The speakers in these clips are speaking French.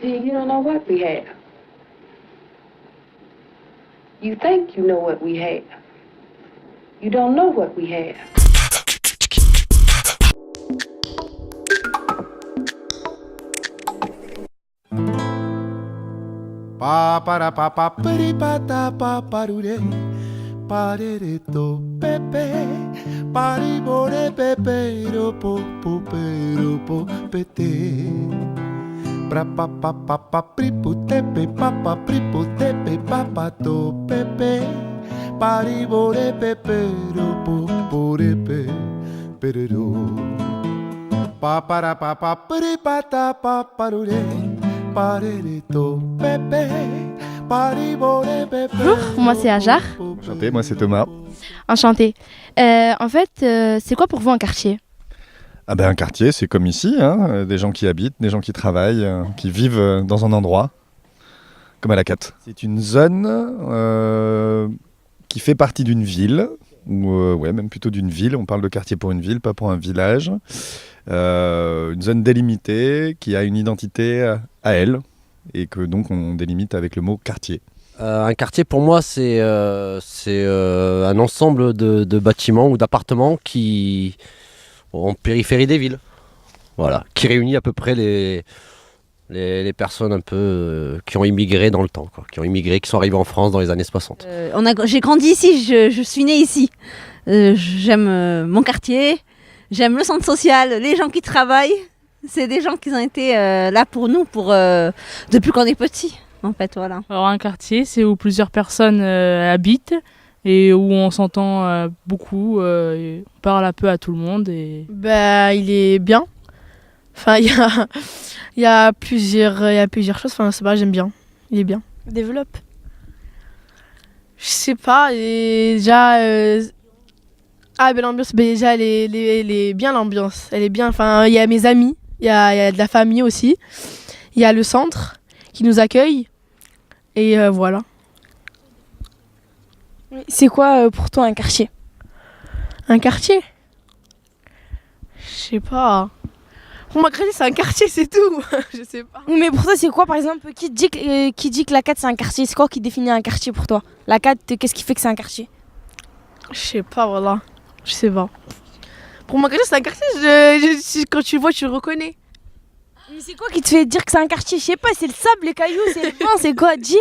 See, you don't know what we have. You think you know what we have. You don't know what we have. Pa para pa pa pari pa ta pa parure parere to pepe pari bore pepe ro po pete pra pa pa pa pa pri putepe pa pa pri putepe pa pa to pepe pari bore pepe ro po repe perero pa para pa pa pari pa ta pa parure. Bonjour, moi c'est Ajar. Enchanté, moi c'est Thomas. Enchanté. En fait, c'est quoi pour vous un quartier ? Ah ben un quartier, c'est comme ici, hein, des gens qui habitent, des gens qui travaillent, qui vivent dans un endroit, comme à la Catte. C'est une zone qui fait partie d'une ville, ou ouais, même plutôt d'une ville. On parle de quartier pour une ville, pas pour un village. Une zone délimitée qui a une identité à elle et que donc on délimite avec le mot quartier. Un quartier pour moi c'est un ensemble de bâtiments ou d'appartements qui en périphérie des villes, voilà, qui réunit à peu près les personnes un peu qui ont immigré dans le temps, quoi, qui sont arrivées en France dans les années 60. J'ai grandi ici, je suis née ici. J'aime mon quartier. J'aime le centre social, les gens qui travaillent. C'est des gens qui ont été là pour nous depuis qu'on est petit, en fait, voilà. Alors un quartier, c'est où plusieurs personnes habitent et où on s'entend beaucoup, on parle un peu à tout le monde. Et... il est bien. Enfin, il y a plusieurs choses. Enfin, c'est pas, j'aime bien. Il est bien. Développe. Je sais pas. Et déjà. L'ambiance, déjà, elle est bien, l'ambiance. Elle est bien. Enfin, il y a mes amis, il y a de la famille aussi. Il y a le centre qui nous accueille. Et voilà. C'est quoi pour toi un quartier ? Un quartier ? Je sais pas. Pour moi, c'est un quartier, c'est tout. Je sais pas. Mais pour toi, c'est quoi, par exemple, qui dit que la Catte, c'est un quartier ? C'est quoi qui définit un quartier pour toi ? La Catte, qu'est-ce qui fait que c'est un quartier ? Je sais pas, voilà. Je sais pas. Pour moi, c'est un quartier, quand tu le vois, tu le reconnais. Mais c'est quoi qui te fait dire que c'est un quartier ? Je sais pas, c'est le sable, les cailloux, c'est le vent, c'est quoi ? Dis.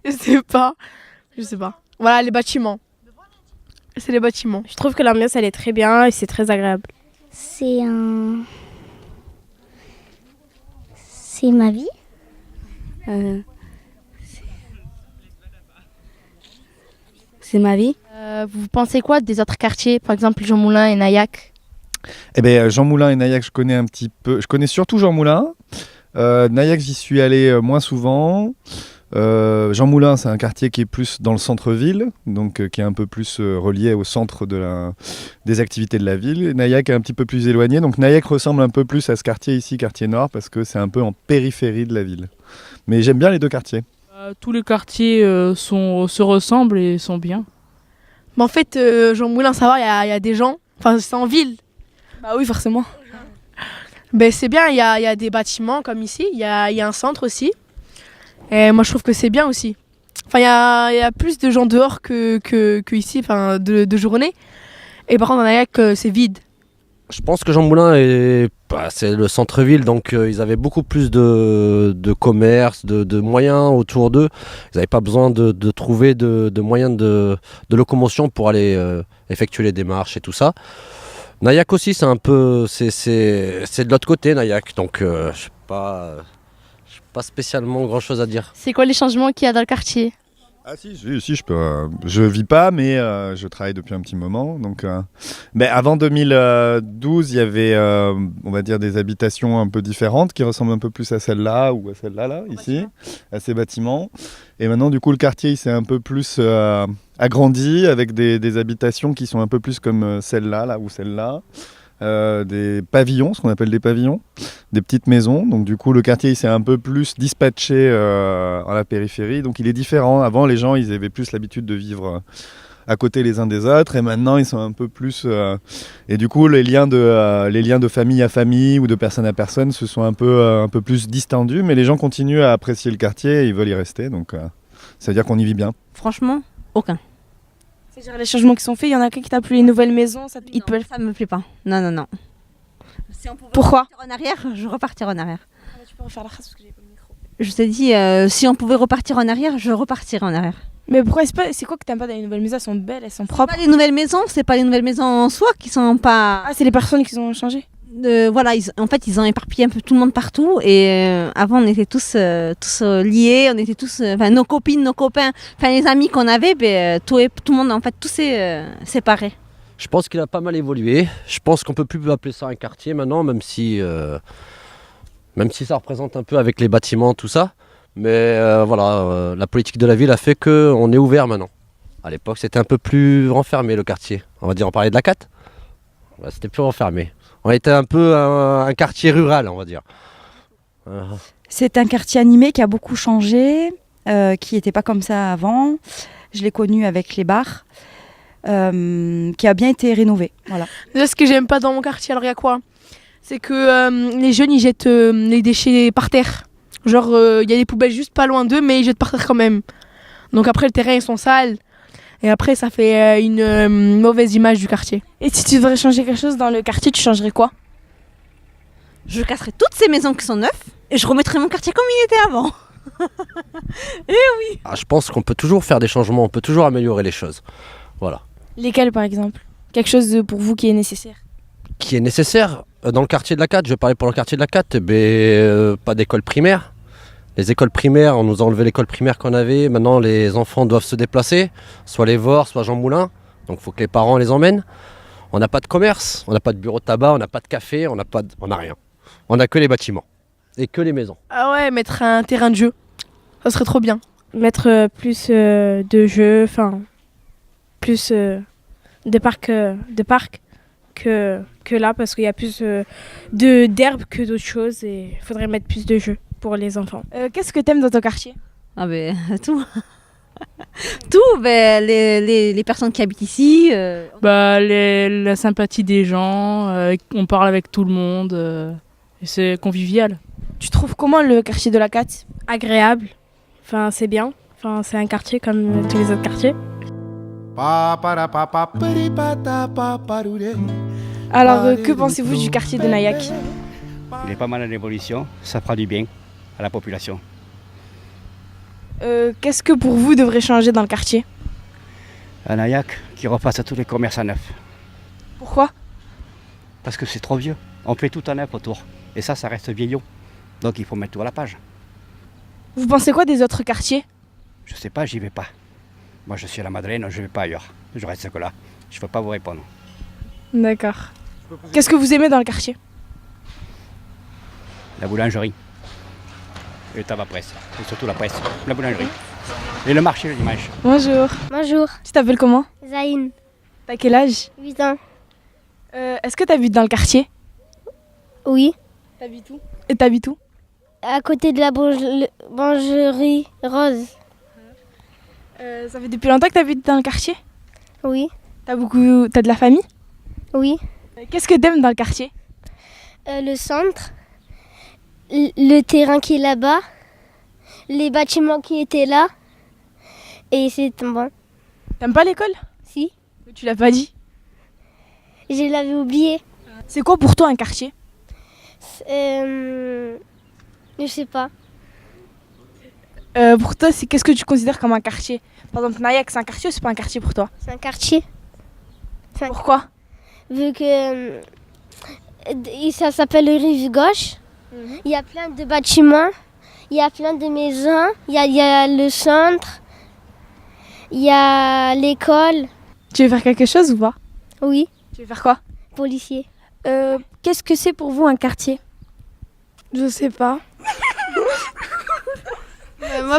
Je sais pas. Voilà, les bâtiments. C'est les bâtiments. Je trouve que l'ambiance, elle est très bien et c'est très agréable. C'est ma vie. C'est ma vie. Vous pensez quoi des autres quartiers, par exemple Jean Moulin et Nayac ? Eh bien Jean Moulin et Nayac, je connais un petit peu. Je connais surtout Jean Moulin. Nayac, j'y suis allé moins souvent. Jean Moulin, c'est un quartier qui est plus dans le centre-ville, donc qui est un peu plus relié au centre des activités de la ville. Et Nayac est un petit peu plus éloigné, donc Nayac ressemble un peu plus à ce quartier ici, quartier nord, parce que c'est un peu en périphérie de la ville. Mais j'aime bien les deux quartiers. Tous les quartiers se ressemblent et sont bien. Mais en fait, Jean Moulin, ça va, il y a des gens. Enfin, c'est en ville. Bah oui, forcément. C'est bien, il y a des bâtiments comme ici, il y a un centre aussi. Et moi, je trouve que c'est bien aussi. Enfin, il y a plus de gens dehors que ici, enfin, de journée. Et par contre, en Nayac, c'est vide. Je pense que Jean Moulin c'est le centre-ville, donc ils avaient beaucoup plus de commerce, de moyens autour d'eux. Ils n'avaient pas besoin de trouver de moyens de locomotion pour aller effectuer les démarches et tout ça. Nayac aussi, c'est un peu, c'est de l'autre côté, Nayac, donc je n'ai pas spécialement grand-chose à dire. C'est quoi les changements qu'il y a dans le quartier ? Ah si, je peux. Je vis pas, mais je travaille depuis un petit moment. Donc, avant 2012, il y avait, on va dire, des habitations un peu différentes qui ressemblent un peu plus à celle-là ou à celle-là, là, ici, à ces bâtiments. Et maintenant, du coup, le quartier, il s'est un peu plus agrandi avec des habitations qui sont un peu plus comme celle-là, là ou celle-là. Des pavillons, ce qu'on appelle des pavillons, des petites maisons. Donc du coup, le quartier il s'est un peu plus dispatché à la périphérie. Donc il est différent. Avant, les gens ils avaient plus l'habitude de vivre à côté les uns des autres, et maintenant ils sont un peu plus... et du coup, les liens de famille à famille ou de personne à personne se sont un peu plus distendus, mais les gens continuent à apprécier le quartier et ils veulent y rester, donc ça veut dire qu'on y vit bien. Franchement, aucun. C'est-à-dire les changements qui sont faits, il y en a qu'un qui t'a plu, les nouvelles maisons, ça me plaît pas. Non. Si on pouvait Pourquoi repartir en arrière, je repartirais en arrière. Tu peux refaire la phrase parce que j'ai pas le micro. Je t'ai dit, si on pouvait repartir en arrière, je repartirais en arrière. Mais pourquoi c'est quoi que t'aimes pas dans les nouvelles maisons? Elles sont belles, elles sont propres. Pas les nouvelles maisons, c'est pas les nouvelles maisons en soi qui sont pas. Ah, c'est les personnes qui ont changé. Voilà, en fait, ils ont éparpillé un peu tout le monde partout. Et avant, on était tous liés, on était tous, nos copines, nos copains, les amis qu'on avait, tout le monde, en fait, tous s'est séparé. Je pense qu'il a pas mal évolué. Je pense qu'on peut plus appeler ça un quartier maintenant, même si ça représente un peu avec les bâtiments, tout ça. Mais la politique de la ville a fait qu'on est ouvert maintenant. À l'époque, c'était un peu plus renfermé le quartier. On parlait de la 4. C'était plus renfermé. On était un peu un quartier rural, on va dire. C'est un quartier animé qui a beaucoup changé, qui n'était pas comme ça avant. Je l'ai connu avec les bars, qui a bien été rénové. Voilà. Déjà, ce que j'aime pas dans mon quartier, alors il y a quoi? C'est que les jeunes, ils jettent les déchets par terre. Genre, il y a des poubelles juste pas loin d'eux, mais ils jettent par terre quand même. Donc après, le terrain, ils sont sales. Et après, ça fait une mauvaise image du quartier. Et si tu devrais changer quelque chose dans le quartier, tu changerais quoi? Je casserais toutes ces maisons qui sont neuves et je remettrais mon quartier comme il était avant. Et oui. Je pense qu'on peut toujours faire des changements, on peut toujours améliorer les choses. Voilà. Lesquels, par exemple? Quelque chose pour vous qui est nécessaire? Qui est nécessaire dans le quartier de la 4, je vais parler pour le quartier de la 4, pas d'école primaire. Les écoles primaires, on nous a enlevé l'école primaire qu'on avait. Maintenant, les enfants doivent se déplacer, soit les Vors, soit Jean Moulin. Donc, il faut que les parents les emmènent. On n'a pas de commerce, on n'a pas de bureau de tabac, on n'a pas de café, on n'a rien. On n'a que les bâtiments et que les maisons. Ah ouais, mettre un terrain de jeu, ça serait trop bien. Mettre plus de jeux, plus de parcs que là, parce qu'il y a plus d'herbes que d'autres choses et il faudrait mettre plus de jeux pour les enfants. Qu'est-ce que t'aimes dans ton quartier? Ah tout. Tout, les personnes qui habitent ici. La sympathie des gens, on parle avec tout le monde, et c'est convivial. Tu trouves comment le quartier de la 4? Agréable, c'est bien, c'est un quartier comme tous les autres quartiers. Alors, que pensez-vous du quartier de Nayak? Il est pas mal en évolution, ça fera du bien à la population. Qu'est-ce que pour vous devrait changer dans le quartier? À Nayak, qui refasse tous les commerces à neuf. Pourquoi? Parce que c'est trop vieux. On fait tout à neuf autour. Et ça reste vieillot. Donc il faut mettre tout à la page. Vous pensez quoi des autres quartiers? Je sais pas, j'y vais pas. Moi je suis à la Madeleine, je vais pas ailleurs. Je reste que là. Je peux pas vous répondre. D'accord. Qu'est-ce que vous aimez dans le quartier? La boulangerie. Et le tabac presse. Et surtout la presse. La boulangerie. Et le marché le dimanche. Bonjour. Bonjour. Tu t'appelles comment? Zaïn. T'as quel âge? 8 ans. Est-ce que t'habites dans le quartier? Oui. T'habites où? Et t'habites où? À côté de la boulangerie Rose. Ça fait depuis longtemps que t'habites dans le quartier? Oui. T'as de la famille? Oui. Qu'est-ce que t'aimes dans le quartier? Le centre, le terrain qui est là-bas, les bâtiments qui étaient là, et c'est bon. T'aimes pas l'école? Si. Mais tu l'as pas dit. Je l'avais oublié. C'est quoi pour toi un quartier? Je sais pas. Pour toi, qu'est-ce que tu considères comme un quartier? Par exemple, Nayak, c'est un quartier ou c'est pas un quartier pour toi? C'est un quartier. Pourquoi? Vu que ça s'appelle Rive Gauche, il y a plein de bâtiments, il y a plein de maisons, il y a le centre, il y a l'école. Tu veux faire quelque chose ou pas? Oui. Tu veux faire quoi? Policier. Qu'est-ce que c'est pour vous un quartier? Je sais pas.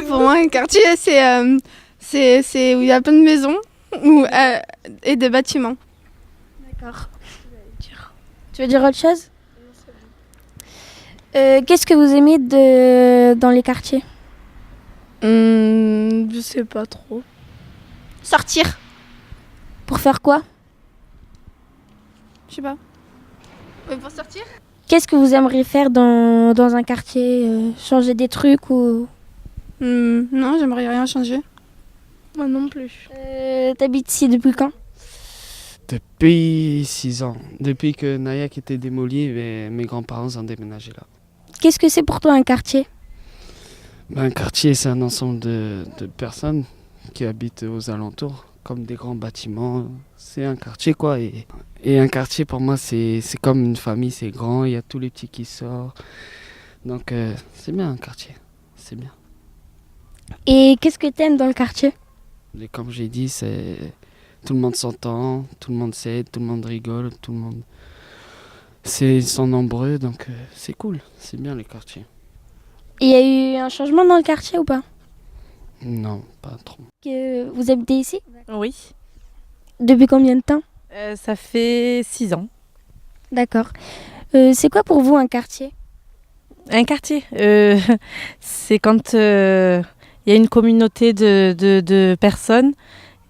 Pour moi, un quartier, c'est où il y a plein de maisons et de bâtiments. D'accord. Tu veux dire autre chose? Qu'est-ce que vous aimez dans les quartiers? Je sais pas trop. Sortir. Pour faire quoi? Je sais pas. Pour sortir? Qu'est-ce que vous aimeriez faire dans un quartier? Changer des trucs ou... Non, j'aimerais rien changer. Moi non plus. T'habites ici depuis quand? Depuis 6 ans. Depuis que Nayak était démoli, mes grands-parents ont déménagé là. Qu'est-ce que c'est pour toi un quartier? Un quartier, c'est un ensemble de personnes qui habitent aux alentours, comme des grands bâtiments. C'est un quartier quoi. Et un quartier pour moi, c'est comme une famille, c'est grand, il y a tous les petits qui sortent. Donc c'est bien un quartier, c'est bien. Et qu'est-ce que t'aimes dans le quartier? Et comme j'ai dit, tout le monde s'entend, tout le monde s'aide, tout le monde rigole, tout le monde... Ils sont nombreux, donc c'est cool, c'est bien les quartiers. Il y a eu un changement dans le quartier ou pas? Non, pas trop. Vous habitez ici? Oui. Depuis combien de temps? Ça fait 6 ans. D'accord. C'est quoi pour vous un quartier? Un quartier, c'est quand il y a une communauté de personnes.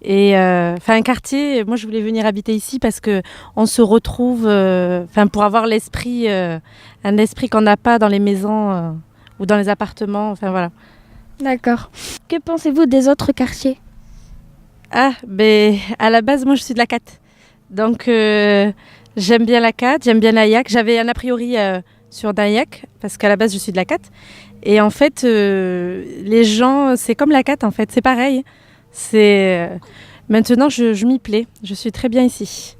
Et un quartier, moi je voulais venir habiter ici parce que on se retrouve, pour avoir l'esprit, un esprit qu'on n'a pas dans les maisons ou dans les appartements, enfin voilà. D'accord. Que pensez-vous des autres quartiers? À la base, moi je suis de la Cat. Donc j'aime bien la Cat, j'aime bien Nayak. J'avais un a priori sur Nayak parce qu'à la base je suis de la Cat. Et en fait, les gens, c'est comme la Cat en fait, c'est pareil. Maintenant, je m'y plais. Je suis très bien ici.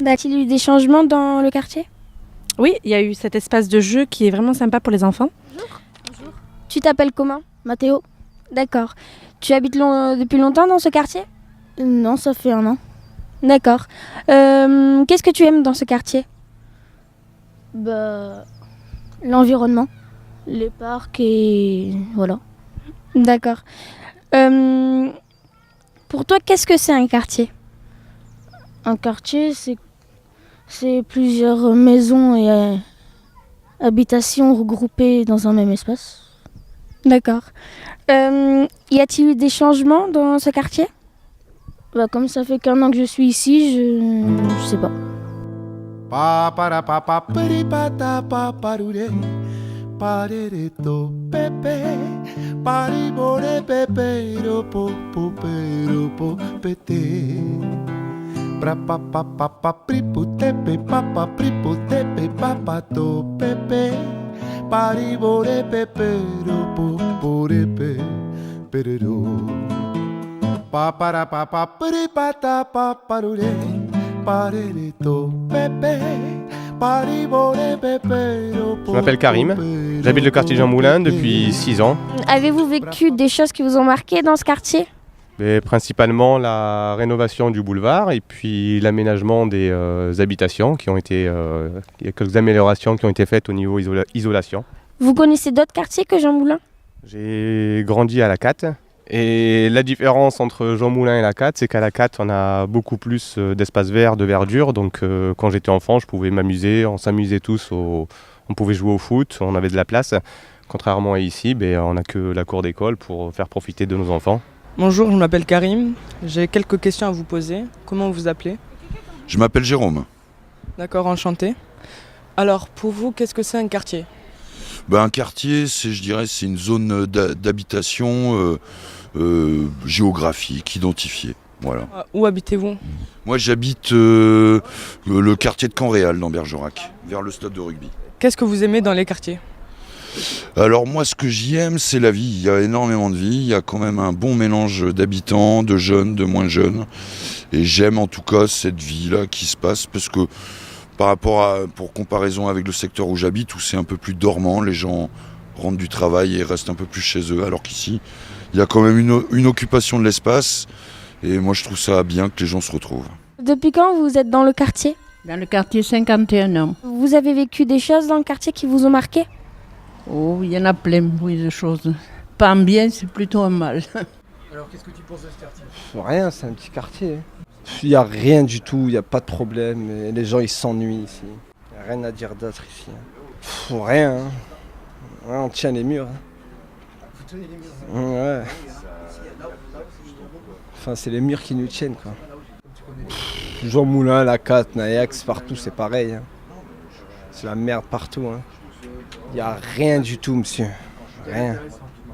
A-t-il eu des changements dans le quartier? Oui, il y a eu cet espace de jeu qui est vraiment sympa pour les enfants. Bonjour. Tu t'appelles comment? Mathéo. D'accord. Tu habites depuis longtemps dans ce quartier? Non, ça fait 1 an. D'accord. Qu'est-ce que tu aimes dans ce quartier? L'environnement, les parcs et voilà. D'accord. Pour toi, qu'est-ce que c'est un quartier? Un quartier, c'est plusieurs maisons et habitations regroupées dans un même espace. D'accord. Y a-t-il eu des changements dans ce quartier? Comme ça fait qu'1 an que je suis ici, je sais pas. Pa para pa pa peri pa ta pa parure parere to pepe pari bore pepe ro po pero po pete pra pa pa pa pa pri pu tepe pa pa pri pu tepe pa pa to pepe pari bore pepe ro po pore pe pero pa para pa pa pri pa ta pa parure. Je m'appelle Karim, j'habite le quartier Jean Moulin depuis 6 ans. Avez-vous vécu des choses qui vous ont marqué dans ce quartier? Mais principalement la rénovation du boulevard et puis l'aménagement des habitations qui ont été... il y a quelques améliorations qui ont été faites au niveau isolation. Vous connaissez d'autres quartiers que Jean Moulin? J'ai grandi à la Cat. Et la différence entre Jean Moulin et la Cat, c'est qu'à la Cat, on a beaucoup plus d'espace vert, de verdure. Donc quand j'étais enfant, je pouvais m'amuser, on s'amusait tous, on pouvait jouer au foot, on avait de la place. Contrairement à ici, on n'a que la cour d'école pour faire profiter de nos enfants. Bonjour, je m'appelle Karim. J'ai quelques questions à vous poser. Comment vous vous appelez? Je m'appelle Jérôme. D'accord, enchanté. Alors, pour vous, qu'est-ce que c'est un quartier? Un quartier, je dirais, c'est une zone d'habitation géographique, identifiée. Voilà. Où habitez-vous? Moi, j'habite le quartier de Caen-Réal, dans Bergerac, vers le stade de rugby. Qu'est-ce que vous aimez dans les quartiers? Alors moi, ce que j'y aime, c'est la vie. Il y a énormément de vie. Il y a quand même un bon mélange d'habitants, de jeunes, de moins jeunes. Et j'aime en tout cas cette vie-là qui se passe parce que par rapport pour comparaison avec le secteur où j'habite, où c'est un peu plus dormant, les gens rentrent du travail et restent un peu plus chez eux, alors qu'ici, il y a quand même une occupation de l'espace. Et moi, je trouve ça bien que les gens se retrouvent. Depuis quand vous êtes dans le quartier? Dans le quartier 51 ans. Vous avez vécu des choses dans le quartier qui vous ont marqué? Oh, il y en a plein, oui, de choses. Pas un bien, c'est plutôt un mal. Alors, qu'est-ce que tu penses de ce quartier? Rien, c'est un petit quartier. Il n'y a rien du tout, il n'y a pas de problème. Et les gens, ils s'ennuient ici. Il n'y a rien à dire d'autre ici. Rien. Hein. Ouais, on tient les murs. Vous tenez les murs? Ouais. Enfin, c'est les murs qui nous tiennent, quoi. Jean Moulin, la 4, Nayax, partout c'est pareil. Hein. C'est la merde partout. Hein. Il n'y a rien du tout, monsieur. Rien.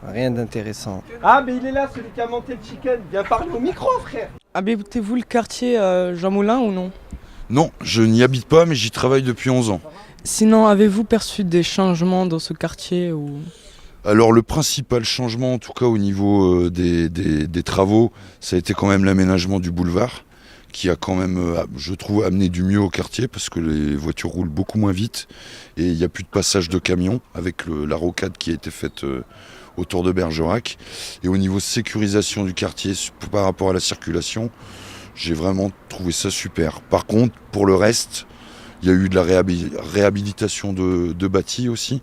Rien d'intéressant. Ah, mais il est là, celui qui a monté le chicken. Viens parler au micro, frère. Habitez-vous le quartier Jean Moulin ou non? Non, je n'y habite pas, mais j'y travaille depuis 11 ans. Sinon, avez-vous perçu des changements dans ce quartier ou... Alors le principal changement, en tout cas au niveau des travaux, ça a été quand même l'aménagement du boulevard, qui a quand même, je trouve, amené du mieux au quartier, parce que les voitures roulent beaucoup moins vite, et il n'y a plus de passage de camions, avec la rocade qui a été faite autour de Bergerac. Et au niveau sécurisation du quartier, par rapport à la circulation, j'ai vraiment trouvé ça super. Par contre, pour le reste, il y a eu de la réhabilitation de bâtis aussi.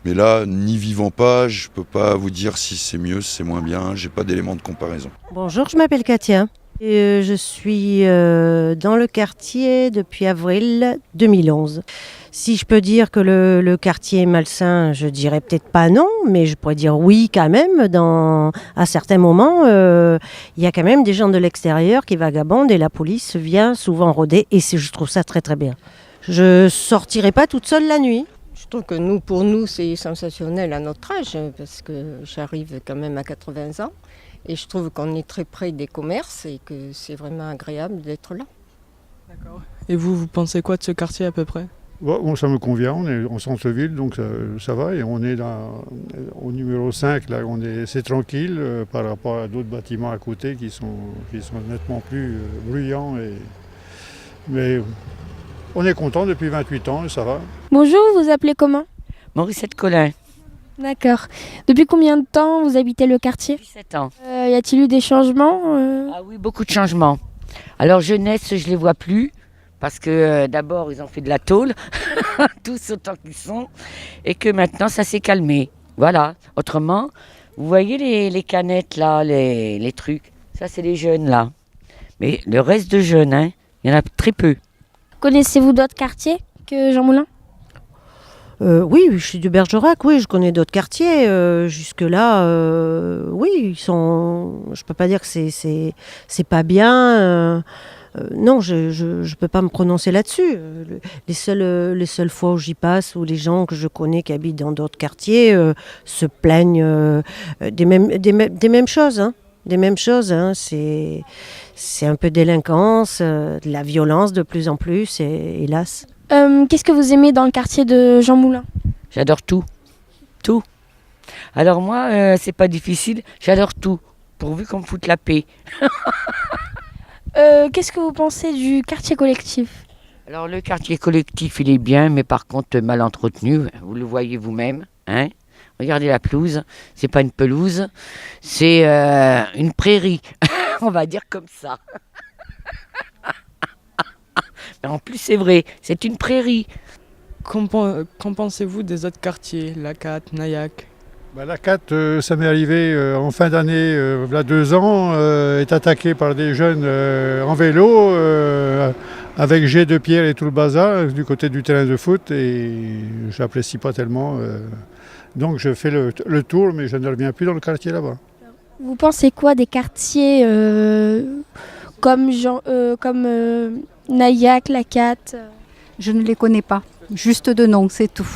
Mais là, n'y vivant pas, je ne peux pas vous dire si c'est mieux, si c'est moins bien. Je n'ai pas d'éléments de comparaison. Bonjour, je m'appelle Katia. Et je suis dans le quartier depuis avril 2011. Si je peux dire que le quartier est malsain, je dirais peut-être pas non, mais je pourrais dire oui quand même. À certains moments, il y a quand même des gens de l'extérieur qui vagabondent et la police vient souvent rôder et je trouve ça très très bien. Je sortirai pas toute seule la nuit. Je trouve que pour nous, c'est sensationnel à notre âge, parce que j'arrive quand même à 80 ans. Et je trouve qu'on est très près des commerces et que c'est vraiment agréable d'être là. D'accord. Et vous pensez quoi de ce quartier à peu près? Bon, ça me convient, on est en centre-ville, donc ça va. Et on est au numéro 5, là, c'est tranquille par rapport à d'autres bâtiments à côté qui sont nettement plus bruyants. Mais on est content depuis 28 ans et ça va. Bonjour, vous vous appelez comment? Mauricette Collin. D'accord. Depuis combien de temps vous habitez le quartier? 17 ans. Y a-t-il eu des changements Ah oui, beaucoup de changements. Alors jeunesse, je les vois plus. Parce que d'abord, ils ont fait de la tôle, tous autant qu'ils sont. Et que maintenant, ça s'est calmé. Voilà. Autrement, vous voyez les canettes là, les trucs. Ça, c'est les jeunes là. Mais le reste de jeunes, hein, il y en a très peu. Connaissez-vous d'autres quartiers que Jean Moulin? Oui, je suis du Bergerac, oui, je connais d'autres quartiers. Jusque-là, oui, ils sont. Je peux pas dire que c'est pas bien. Non, je peux pas me prononcer là-dessus. Les seules fois où j'y passe, où les gens que je connais qui habitent dans d'autres quartiers se plaignent des mêmes choses. Hein. Des mêmes choses, hein. C'est un peu délinquance, de la violence de plus en plus, et hélas. Qu'est-ce que vous aimez dans le quartier de Jean Moulin? J'adore tout. Tout. Alors moi, c'est pas difficile, j'adore tout, pourvu qu'on me foute la paix. Qu'est-ce que vous pensez du quartier collectif? Alors le quartier collectif, il est bien, mais par contre mal entretenu, vous le voyez vous-même, hein? Regardez la pelouse, c'est pas une pelouse, c'est une prairie, on va dire comme ça. Mais en plus c'est vrai, c'est une prairie. Qu'en pensez-vous des autres quartiers, la 4, Nayac? La 4, ça m'est arrivé en fin d'année, il y a 2 ans, est attaqué par des jeunes en vélo, avec jet de pierre et tout le bazar, du côté du terrain de foot, et je n'apprécie pas tellement. Donc je fais le tour, mais je ne reviens plus dans le quartier là-bas. Vous pensez quoi des quartiers comme Nayac, la 4? Je ne les connais pas, juste de nom, c'est tout.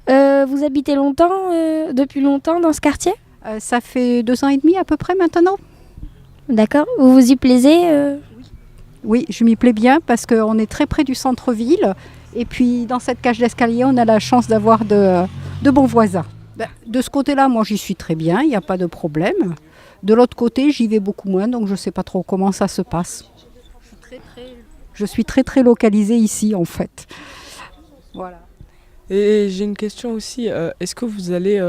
Vous habitez depuis longtemps dans ce quartier? Ça fait 2 ans et demi à peu près maintenant. D'accord. Vous vous y plaisez? Oui, je m'y plais bien parce qu'on est très près du centre-ville. Et puis dans cette cage d'escalier, on a la chance d'avoir de bons voisins. De ce côté-là, moi j'y suis très bien, il n'y a pas de problème. De l'autre côté, j'y vais beaucoup moins, donc je ne sais pas trop comment ça se passe. Je suis très très localisée ici en fait. Voilà. Et j'ai une question aussi, est-ce que vous allez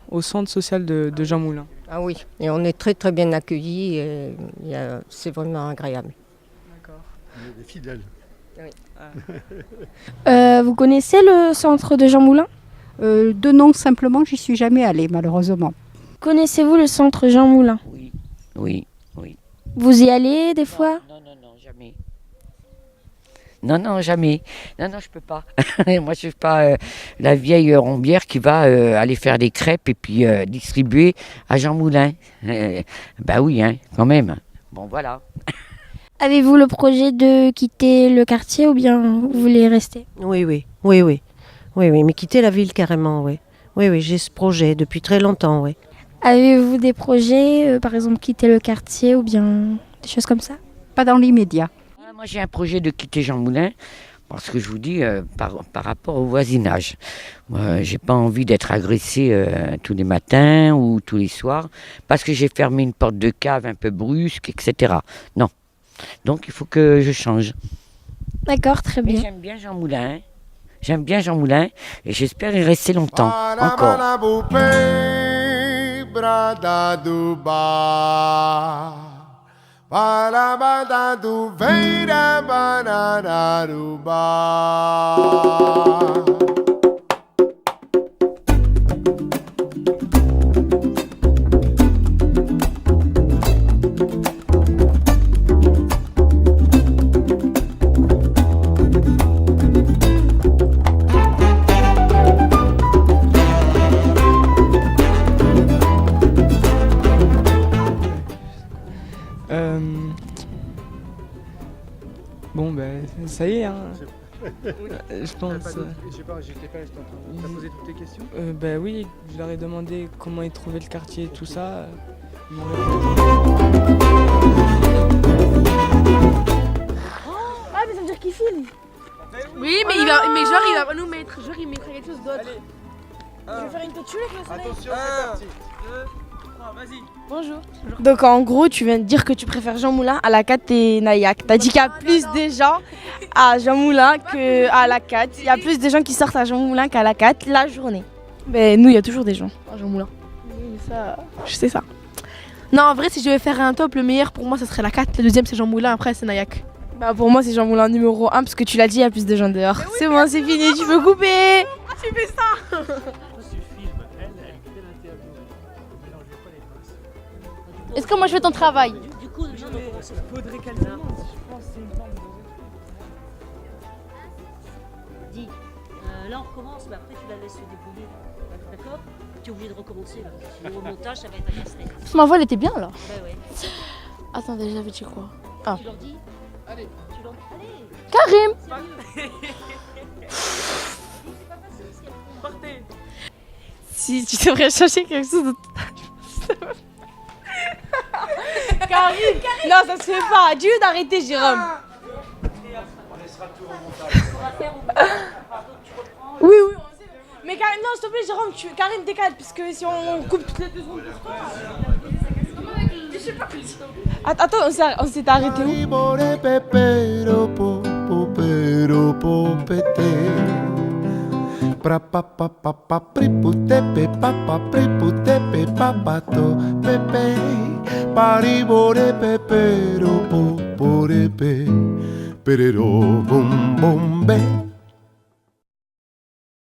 au centre social de Jean Moulin? Ah oui, et on est très très bien accueillis, et c'est vraiment agréable. D'accord. On est des fidèles. Oui. Vous connaissez le centre de Jean Moulin? De nom simplement, j'y suis jamais allée malheureusement. Connaissez-vous le centre Jean Moulin? Oui, oui, oui. Vous y allez des fois? Non, jamais. Non, jamais. Non, je peux pas. Moi, je suis pas la vieille rombière qui va aller faire des crêpes et puis distribuer à Jean Moulin. Bah oui, hein, quand même. Bon, voilà. Avez-vous le projet de quitter le quartier ou bien vous voulez rester? Oui, mais quitter la ville carrément, oui. Oui, j'ai ce projet depuis très longtemps, oui. Avez-vous des projets, par exemple quitter le quartier ou bien des choses comme ça? Pas dans l'immédiat. Moi, j'ai un projet de quitter Jean Moulin parce que je vous dis, par rapport au voisinage. Moi, j'ai pas envie d'être agressé tous les matins ou tous les soirs parce que j'ai fermé une porte de cave un peu brusque, etc. Non. Donc, il faut que je change. D'accord, très bien. Mais j'aime bien Jean Moulin. J'aime bien Jean Moulin et j'espère y rester longtemps, encore. Bon, ben, ça y est, hein. Je pense. Je sais pas, j'étais pas là, t'as posé toutes tes questions? Ben oui, je leur ai demandé comment ils trouvaient le quartier et tout ça. Ils m'ont Ah, mais ça veut dire qu'il filme. Oui, mais il va pas nous mettre. Genre, il mettra quelque chose d'autre. Je vais faire une torture avec le soleil. Attention, c'est parti. 2, 3, vas-y. Bonjour. Donc en gros, tu viens de dire que tu préfères Jean Moulin à la 4 et Naïac. T'as dit qu'il y a plus de gens à Jean Moulin qu'à la 4. Il y a plus de gens qui sortent à Jean Moulin qu'à la 4 la journée. Mais nous, il y a toujours des gens à Jean Moulin. Oui, ça, je sais ça. Non, en vrai, si je devais faire un top, le meilleur pour moi, ça serait la 4. Le deuxième, c'est Jean Moulin. Après, c'est Naïac. Bah pour moi, c'est Jean Moulin numéro 1 parce que tu l'as dit, il y a plus de gens dehors. Oui, c'est bon, c'est fini, tu peux couper. Tu fais ça. Est-ce que moi je fais ton travail? Du coup, il faudrait qu'elle demande. Je pense que c'est une forme de... Dis, là on recommence, mais après tu la laisses se débrouiller. D'accord? Tu es obligé de recommencer là. Sinon au montage, ça va être un casse-tête. Parce que ma voix elle était bien là. Ouais. Attendez, j'avais dit quoi? Ah. Tu leur dis? Allez. Tu leur dis? Allez. Karim. Partez. Si tu devrais changer quelque chose de... Karim. Non, ça se fait pas. Dis-lui d'arrêter, Jérôme. On laissera tout au montage. Oui. Mais Karim, non, s'il te plaît, Jérôme, Karim décale, puisque si on coupe toutes les 2 secondes pour toi... Je sais pas. Attends, on s'est arrêté où? Pra pa pa pa pa priputepe pa pa priputepe papato pepe paribore pepero po porepe perero bom bombe